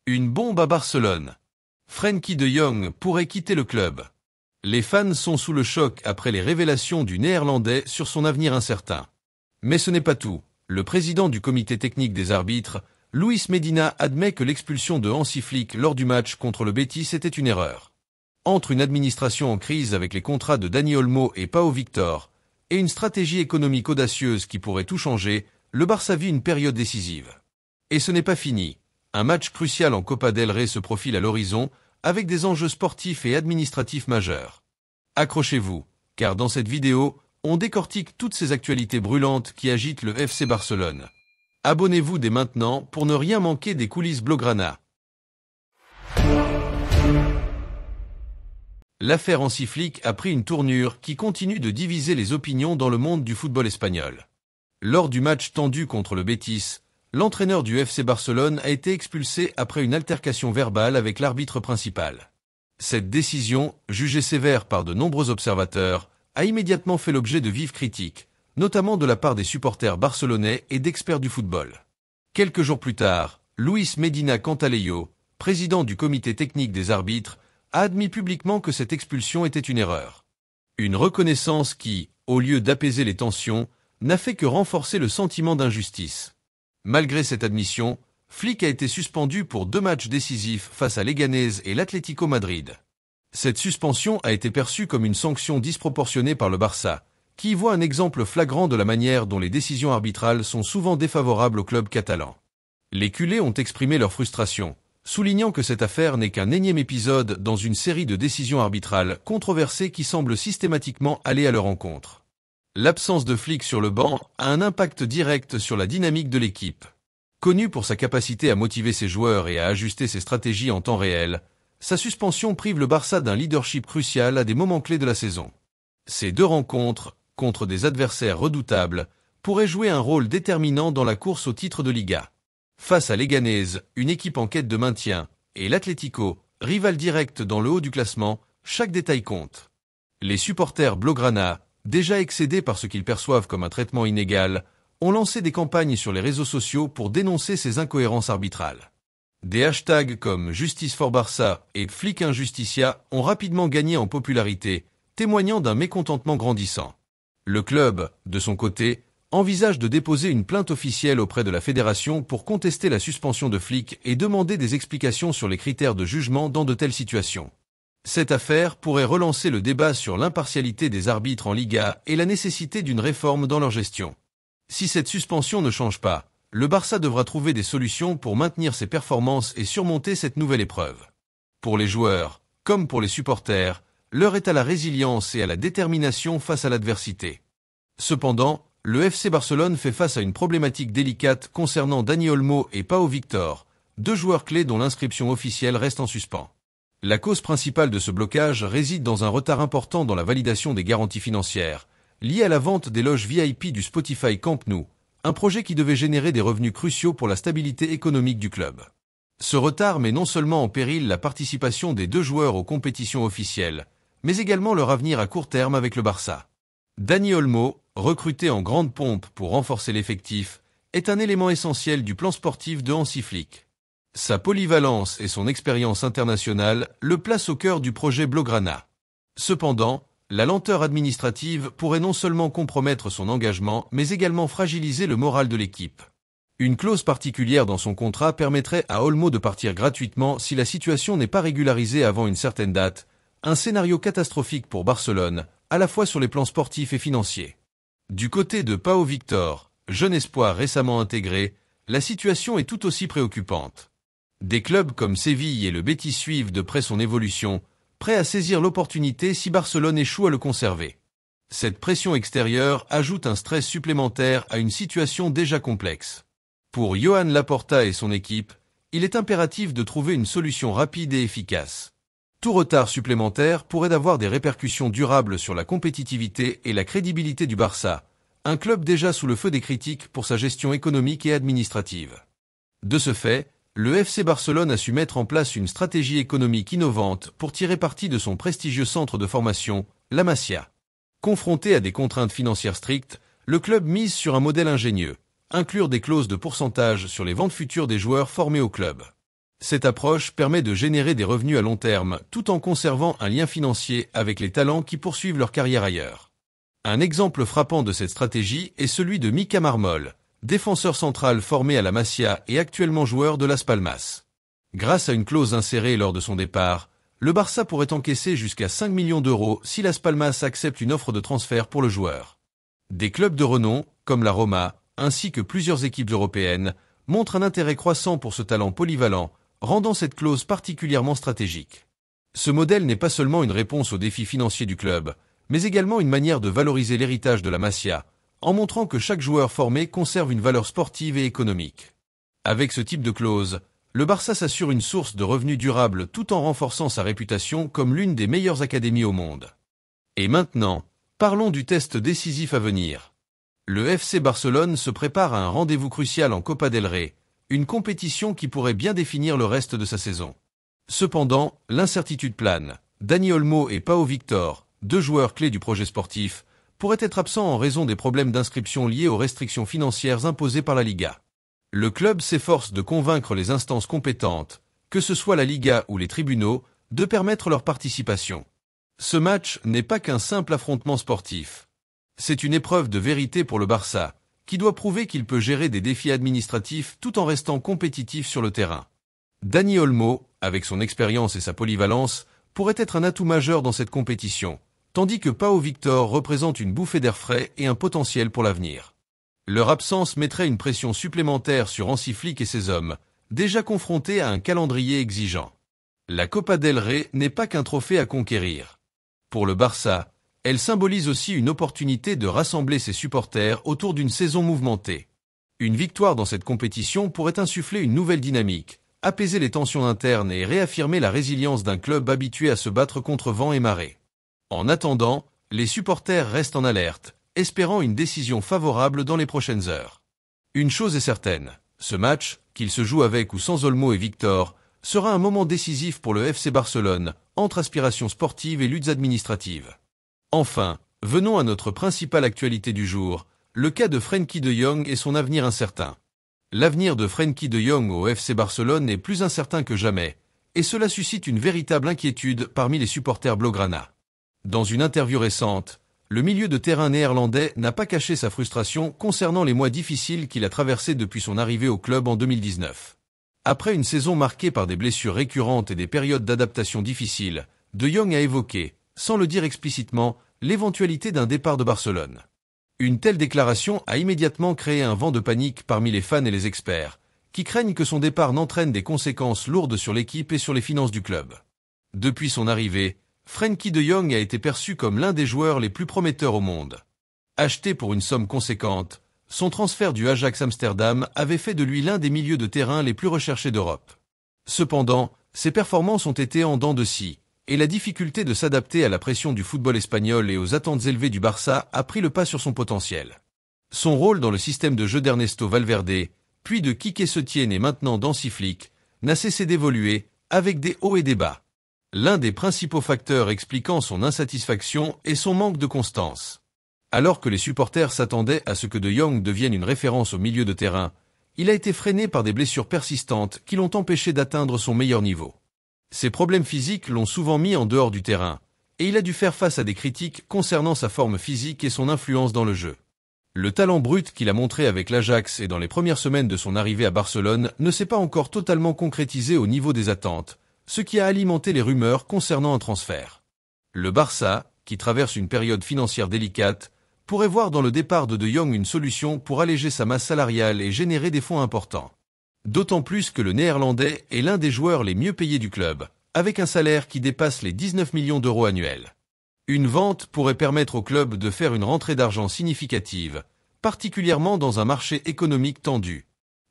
Une bombe à Barcelone. Frenkie de Jong pourrait quitter le club. Les fans sont sous le choc après les révélations du Néerlandais sur son avenir incertain. Mais ce n'est pas tout. Le président du comité technique des arbitres, Luis Medina, admet que l'expulsion de Hansi Flick lors du match contre le Betis était une erreur. Entre une administration en crise avec les contrats de Dani Olmo et Pau Victor, et une stratégie économique audacieuse qui pourrait tout changer, le Barça vit une période décisive. Et ce n'est pas fini. Un match crucial en Copa del Rey se profile à l'horizon, avec des enjeux sportifs et administratifs majeurs. Accrochez-vous, car dans cette vidéo, on décortique toutes ces actualités brûlantes qui agitent le FC Barcelone. Abonnez-vous dès maintenant pour ne rien manquer des coulisses Blaugrana. L'affaire Hansi Flick a pris une tournure qui continue de diviser les opinions dans le monde du football espagnol. Lors du match tendu contre le Betis, l'entraîneur du FC Barcelone a été expulsé après une altercation verbale avec l'arbitre principal. Cette décision, jugée sévère par de nombreux observateurs, a immédiatement fait l'objet de vives critiques, notamment de la part des supporters barcelonais et d'experts du football. Quelques jours plus tard, Luis Medina Cantalejo, président du comité technique des arbitres, a admis publiquement que cette expulsion était une erreur. Une reconnaissance qui, au lieu d'apaiser les tensions, n'a fait que renforcer le sentiment d'injustice. Malgré cette admission, Flick a été suspendu pour 2 matchs décisifs face à Leganés et l'Atlético Madrid. Cette suspension a été perçue comme une sanction disproportionnée par le Barça, qui y voit un exemple flagrant de la manière dont les décisions arbitrales sont souvent défavorables au club catalan. Les culés ont exprimé leur frustration, soulignant que cette affaire n'est qu'un énième épisode dans une série de décisions arbitrales controversées qui semblent systématiquement aller à leur encontre. L'absence de Flick sur le banc a un impact direct sur la dynamique de l'équipe. Connu pour sa capacité à motiver ses joueurs et à ajuster ses stratégies en temps réel, sa suspension prive le Barça d'un leadership crucial à des moments clés de la saison. Ces 2 rencontres, contre des adversaires redoutables, pourraient jouer un rôle déterminant dans la course au titre de Liga. Face à Leganés, une équipe en quête de maintien, et l'Atlético, rival direct dans le haut du classement, chaque détail compte. Les supporters Blaugrana, déjà excédés par ce qu'ils perçoivent comme un traitement inégal, ont lancé des campagnes sur les réseaux sociaux pour dénoncer ces incohérences arbitrales. Des hashtags comme Justice for Barça et Flick Injusticia ont rapidement gagné en popularité, témoignant d'un mécontentement grandissant. Le club, de son côté, envisage de déposer une plainte officielle auprès de la fédération pour contester la suspension de Flick et demander des explications sur les critères de jugement dans de telles situations. Cette affaire pourrait relancer le débat sur l'impartialité des arbitres en Liga et la nécessité d'une réforme dans leur gestion. Si cette suspension ne change pas, le Barça devra trouver des solutions pour maintenir ses performances et surmonter cette nouvelle épreuve. Pour les joueurs, comme pour les supporters, l'heure est à la résilience et à la détermination face à l'adversité. Cependant, le FC Barcelone fait face à une problématique délicate concernant Dani Olmo et Pau Victor, 2 joueurs clés dont l'inscription officielle reste en suspens. La cause principale de ce blocage réside dans un retard important dans la validation des garanties financières, lié à la vente des loges VIP du Spotify Camp Nou, un projet qui devait générer des revenus cruciaux pour la stabilité économique du club. Ce retard met non seulement en péril la participation des 2 joueurs aux compétitions officielles, mais également leur avenir à court terme avec le Barça. Dani Olmo, recruté en grande pompe pour renforcer l'effectif, est un élément essentiel du plan sportif de Hansi Flick. Sa polyvalence et son expérience internationale le placent au cœur du projet Blaugrana. Cependant, la lenteur administrative pourrait non seulement compromettre son engagement, mais également fragiliser le moral de l'équipe. Une clause particulière dans son contrat permettrait à Olmo de partir gratuitement si la situation n'est pas régularisée avant une certaine date, un scénario catastrophique pour Barcelone, à la fois sur les plans sportifs et financiers. Du côté de Pau Victor, jeune espoir récemment intégré, la situation est tout aussi préoccupante. Des clubs comme Séville et le Betis suivent de près son évolution, prêts à saisir l'opportunité si Barcelone échoue à le conserver. Cette pression extérieure ajoute un stress supplémentaire à une situation déjà complexe. Pour Joan Laporta et son équipe, il est impératif de trouver une solution rapide et efficace. Tout retard supplémentaire pourrait avoir des répercussions durables sur la compétitivité et la crédibilité du Barça, un club déjà sous le feu des critiques pour sa gestion économique et administrative. De ce fait, le FC Barcelone a su mettre en place une stratégie économique innovante pour tirer parti de son prestigieux centre de formation, la Masia. Confronté à des contraintes financières strictes, le club mise sur un modèle ingénieux, inclure des clauses de pourcentage sur les ventes futures des joueurs formés au club. Cette approche permet de générer des revenus à long terme tout en conservant un lien financier avec les talents qui poursuivent leur carrière ailleurs. Un exemple frappant de cette stratégie est celui de Mika Marmol, défenseur central formé à la Masia et actuellement joueur de Las Palmas. Grâce à une clause insérée lors de son départ, le Barça pourrait encaisser jusqu'à 5 millions d'euros si Las Palmas accepte une offre de transfert pour le joueur. Des clubs de renom, comme la Roma, ainsi que plusieurs équipes européennes, montrent un intérêt croissant pour ce talent polyvalent, rendant cette clause particulièrement stratégique. Ce modèle n'est pas seulement une réponse aux défis financiers du club, mais également une manière de valoriser l'héritage de la Masia, en montrant que chaque joueur formé conserve une valeur sportive et économique. Avec ce type de clause, le Barça s'assure une source de revenus durables tout en renforçant sa réputation comme l'une des meilleures académies au monde. Et maintenant, parlons du test décisif à venir. Le FC Barcelone se prépare à un rendez-vous crucial en Copa del Rey, une compétition qui pourrait bien définir le reste de sa saison. Cependant, l'incertitude plane. Dani Olmo et Pau Victor, deux joueurs clés du projet sportif, pourraient être absents en raison des problèmes d'inscription liés aux restrictions financières imposées par la Liga. Le club s'efforce de convaincre les instances compétentes, que ce soit la Liga ou les tribunaux, de permettre leur participation. Ce match n'est pas qu'un simple affrontement sportif. C'est une épreuve de vérité pour le Barça, qui doit prouver qu'il peut gérer des défis administratifs tout en restant compétitif sur le terrain. Dani Olmo, avec son expérience et sa polyvalence, pourrait être un atout majeur dans cette compétition, tandis que Pau Victor représente une bouffée d'air frais et un potentiel pour l'avenir. Leur absence mettrait une pression supplémentaire sur Hansi Flick et ses hommes, déjà confrontés à un calendrier exigeant. La Copa del Rey n'est pas qu'un trophée à conquérir. Pour le Barça, elle symbolise aussi une opportunité de rassembler ses supporters autour d'une saison mouvementée. Une victoire dans cette compétition pourrait insuffler une nouvelle dynamique, apaiser les tensions internes et réaffirmer la résilience d'un club habitué à se battre contre vent et marée. En attendant, les supporters restent en alerte, espérant une décision favorable dans les prochaines heures. Une chose est certaine, ce match, qu'il se joue avec ou sans Olmo et Victor, sera un moment décisif pour le FC Barcelone, entre aspirations sportives et luttes administratives. Enfin, venons à notre principale actualité du jour, le cas de Frenkie de Jong et son avenir incertain. L'avenir de Frenkie de Jong au FC Barcelone est plus incertain que jamais, et cela suscite une véritable inquiétude parmi les supporters blaugrana. Dans une interview récente, le milieu de terrain néerlandais n'a pas caché sa frustration concernant les mois difficiles qu'il a traversés depuis son arrivée au club en 2019. Après une saison marquée par des blessures récurrentes et des périodes d'adaptation difficiles, De Jong a évoqué, sans le dire explicitement, l'éventualité d'un départ de Barcelone. Une telle déclaration a immédiatement créé un vent de panique parmi les fans et les experts, qui craignent que son départ n'entraîne des conséquences lourdes sur l'équipe et sur les finances du club. Depuis son arrivée, Frenkie de Jong a été perçu comme l'un des joueurs les plus prometteurs au monde. Acheté pour une somme conséquente, son transfert du Ajax Amsterdam avait fait de lui l'un des milieux de terrain les plus recherchés d'Europe. Cependant, ses performances ont été en dents de scie, et la difficulté de s'adapter à la pression du football espagnol et aux attentes élevées du Barça a pris le pas sur son potentiel. Son rôle dans le système de jeu d'Ernesto Valverde, puis de Quique Setién et maintenant d'Hansi Flick, n'a cessé d'évoluer, avec des hauts et des bas. L'un des principaux facteurs expliquant son insatisfaction est son manque de constance. Alors que les supporters s'attendaient à ce que De Jong devienne une référence au milieu de terrain, il a été freiné par des blessures persistantes qui l'ont empêché d'atteindre son meilleur niveau. Ses problèmes physiques l'ont souvent mis en dehors du terrain, et il a dû faire face à des critiques concernant sa forme physique et son influence dans le jeu. Le talent brut qu'il a montré avec l'Ajax et dans les premières semaines de son arrivée à Barcelone ne s'est pas encore totalement concrétisé au niveau des attentes, ce qui a alimenté les rumeurs concernant un transfert. Le Barça, qui traverse une période financière délicate, pourrait voir dans le départ de Jong une solution pour alléger sa masse salariale et générer des fonds importants. D'autant plus que le Néerlandais est l'un des joueurs les mieux payés du club, avec un salaire qui dépasse les 19 millions d'euros annuels. Une vente pourrait permettre au club de faire une rentrée d'argent significative, particulièrement dans un marché économique tendu.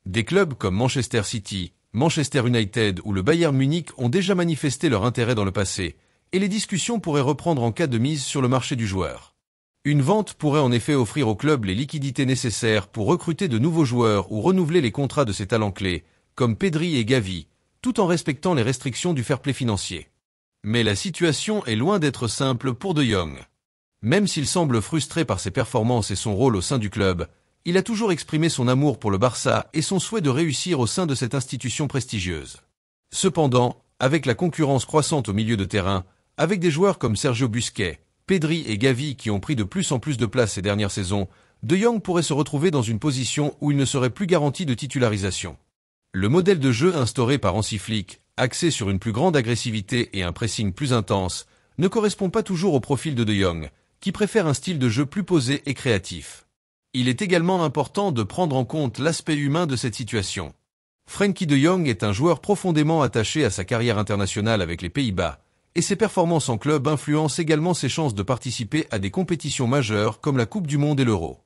Des clubs comme Manchester City, Manchester United ou le Bayern Munich ont déjà manifesté leur intérêt dans le passé, et les discussions pourraient reprendre en cas de mise sur le marché du joueur. Une vente pourrait en effet offrir au club les liquidités nécessaires pour recruter de nouveaux joueurs ou renouveler les contrats de ses talents clés, comme Pedri et Gavi, tout en respectant les restrictions du fair-play financier. Mais la situation est loin d'être simple pour De Jong. Même s'il semble frustré par ses performances et son rôle au sein du club, il a toujours exprimé son amour pour le Barça et son souhait de réussir au sein de cette institution prestigieuse. Cependant, avec la concurrence croissante au milieu de terrain, avec des joueurs comme Sergio Busquets, Pedri et Gavi qui ont pris de plus en plus de place ces dernières saisons, De Jong pourrait se retrouver dans une position où il ne serait plus garanti de titularisation. Le modèle de jeu instauré par Hansi Flick, axé sur une plus grande agressivité et un pressing plus intense, ne correspond pas toujours au profil de Jong, qui préfère un style de jeu plus posé et créatif. Il est également important de prendre en compte l'aspect humain de cette situation. Frenkie de Jong est un joueur profondément attaché à sa carrière internationale avec les Pays-Bas, et ses performances en club influencent également ses chances de participer à des compétitions majeures comme la Coupe du Monde et l'Euro.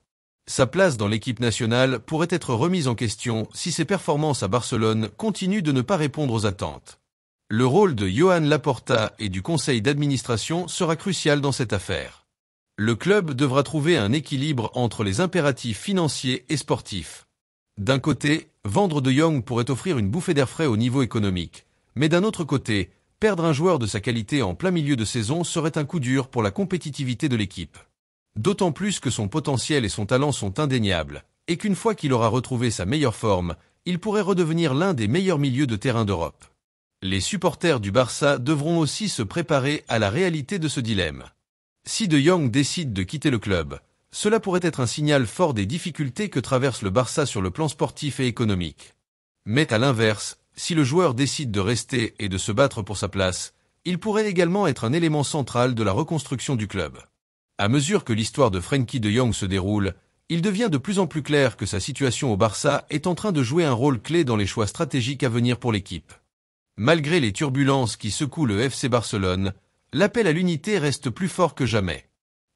Sa place dans l'équipe nationale pourrait être remise en question si ses performances à Barcelone continuent de ne pas répondre aux attentes. Le rôle de Joan Laporta et du conseil d'administration sera crucial dans cette affaire. Le club devra trouver un équilibre entre les impératifs financiers et sportifs. D'un côté, vendre De Jong pourrait offrir une bouffée d'air frais au niveau économique, mais d'un autre côté, perdre un joueur de sa qualité en plein milieu de saison serait un coup dur pour la compétitivité de l'équipe. D'autant plus que son potentiel et son talent sont indéniables, et qu'une fois qu'il aura retrouvé sa meilleure forme, il pourrait redevenir l'un des meilleurs milieux de terrain d'Europe. Les supporters du Barça devront aussi se préparer à la réalité de ce dilemme. Si De Jong décide de quitter le club, cela pourrait être un signal fort des difficultés que traverse le Barça sur le plan sportif et économique. Mais à l'inverse, si le joueur décide de rester et de se battre pour sa place, il pourrait également être un élément central de la reconstruction du club. À mesure que l'histoire de Frenkie de Jong se déroule, il devient de plus en plus clair que sa situation au Barça est en train de jouer un rôle clé dans les choix stratégiques à venir pour l'équipe. Malgré les turbulences qui secouent le FC Barcelone, l'appel à l'unité reste plus fort que jamais.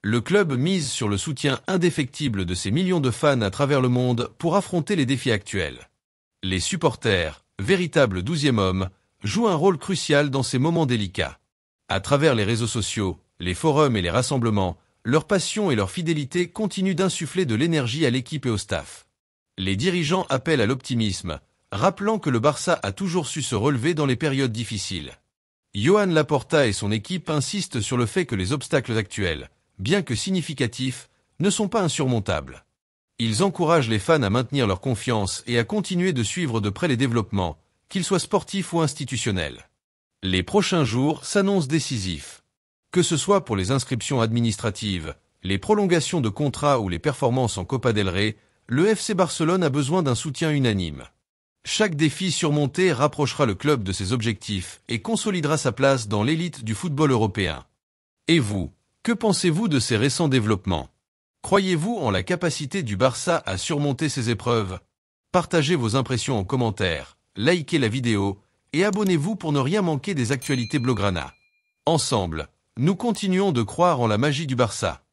Le club mise sur le soutien indéfectible de ses millions de fans à travers le monde pour affronter les défis actuels. Les supporters, véritables 12e hommes, jouent un rôle crucial dans ces moments délicats. À travers les réseaux sociaux, les forums et les rassemblements, leur passion et leur fidélité continuent d'insuffler de l'énergie à l'équipe et au staff. Les dirigeants appellent à l'optimisme, rappelant que le Barça a toujours su se relever dans les périodes difficiles. Joan Laporta et son équipe insistent sur le fait que les obstacles actuels, bien que significatifs, ne sont pas insurmontables. Ils encouragent les fans à maintenir leur confiance et à continuer de suivre de près les développements, qu'ils soient sportifs ou institutionnels. Les prochains jours s'annoncent décisifs. Que ce soit pour les inscriptions administratives, les prolongations de contrats ou les performances en Copa del Rey, le FC Barcelone a besoin d'un soutien unanime. Chaque défi surmonté rapprochera le club de ses objectifs et consolidera sa place dans l'élite du football européen. Et vous, que pensez-vous de ces récents développements ? Croyez-vous en la capacité du Barça à surmonter ces épreuves ? Partagez vos impressions en commentaire, likez la vidéo et abonnez-vous pour ne rien manquer des actualités Blaugrana. Ensemble, nous continuons de croire en la magie du Barça.